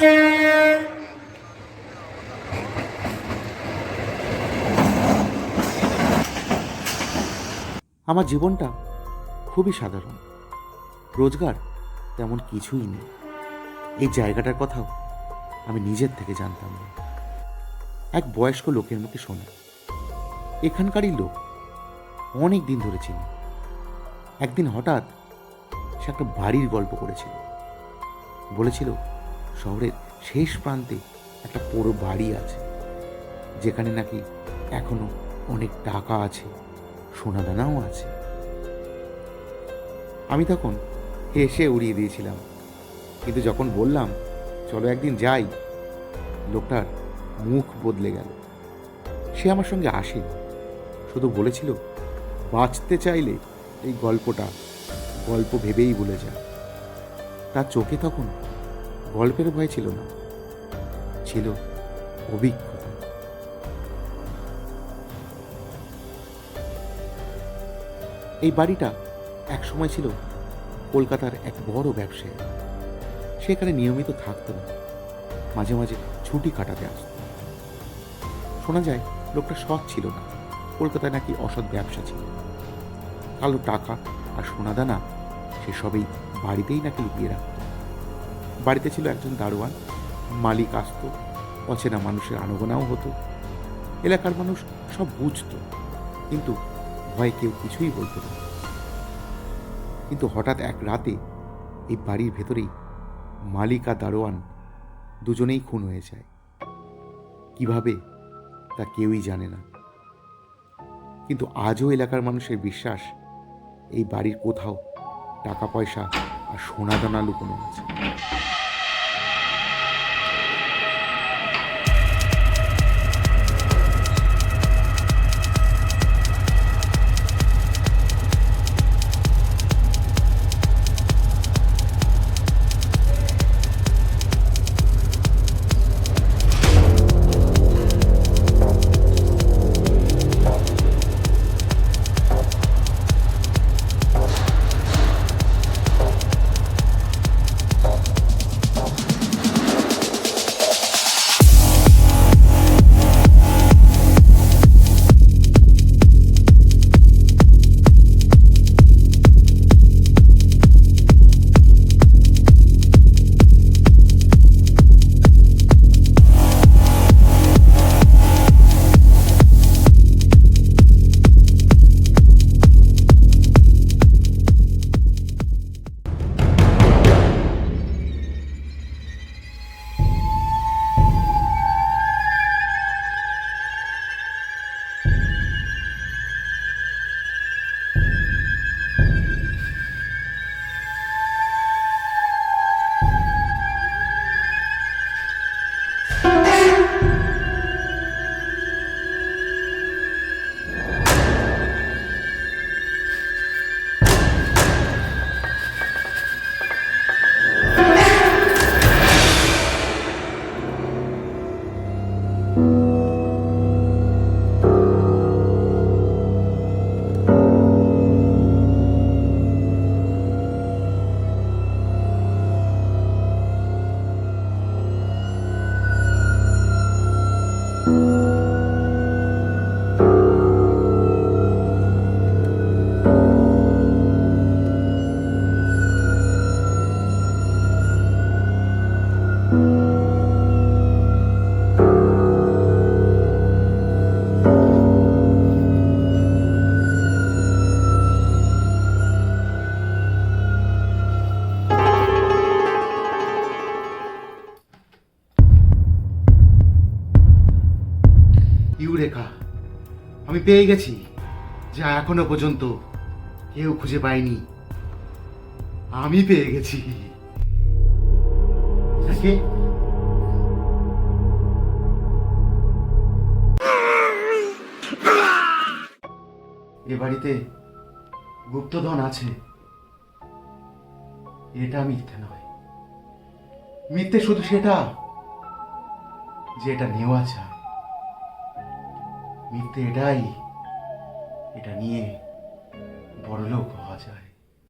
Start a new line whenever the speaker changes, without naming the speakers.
আমার জীবনটা খুবই সাধারণ, রোজগার তেমন কিছুই নেই। এই জায়গাটার কথাও আমি নিজের থেকে জানতাম না। এক বয়স্ক লোকের মুখে শোনা, এখানকারই লোক, অনেক দিন ধরে চিনি। একদিন হঠাৎ সে একটা বাড়ির গল্প করেছিল। বলেছিল শহরের শেষ প্রান্তে একটা পুরো বাড়ি আছে, যেখানে নাকি এখনো অনেক টাকা আছে, সোনাদানাও আছে। আমি তখন হেসে উড়িয়ে দিয়েছিলাম, কিন্তু যখন বললাম চলো একদিন যাই, লোকটার মুখ বদলে গেল। সে আমার সঙ্গে আসেনি, শুধু বলেছিল বাঁচতে চাইলে এই গল্প ভেবেই ভুলে যা। তার চোখে তখন গল্পের ভয় ছিল না, ছিল অভিজ্ঞতা। এই বাড়িটা এক সময় ছিল কলকাতার এক বড় ব্যবসায়ী। সেখানে নিয়মিত থাকতো না, মাঝে মাঝে ছুটি কাটাতে আসত। শোনা যায় লোকটা সৎ ছিল না, কলকাতায় নাকি অসৎ ব্যবসা ছিল। কালো টাকা আর সোনাদানা সেসবই বাড়িতেই নাকি লুকিয়ে রাখত। বাড়িতে ছিল একজন দারোয়ান, মালিক আসতো, অচেনা মানুষের আনাগোনাও হতো। এলাকার মানুষ সব বুঝতো, কিন্তু ভয়ে কেউ কিছুই বলতো না। কিন্তু হঠাৎ এক রাতে এই বাড়ির ভেতরেই মালিক আর দারোয়ান দুজনেই খুন হয়ে যায়। কিভাবে তা কেউই জানে না, কিন্তু আজও এলাকার মানুষের বিশ্বাস এই বাড়ির কোথাও টাকা পয়সা আর সোনাদানা লুকোনো আছে। ইউরেকা, আমি পেয়ে গেছি যা এখনো পর্যন্ত কেউ খুঁজে পায়নি। আমি পেয়ে গেছি। এ বাড়িতে গুপ্তধন আছে, এটা মিথ্যে নয়। মিথ্যে শুধু সেটা যে এটা নেওয়া চায়। মিথ্যে এটাই, এটা নিয়ে বড়লোক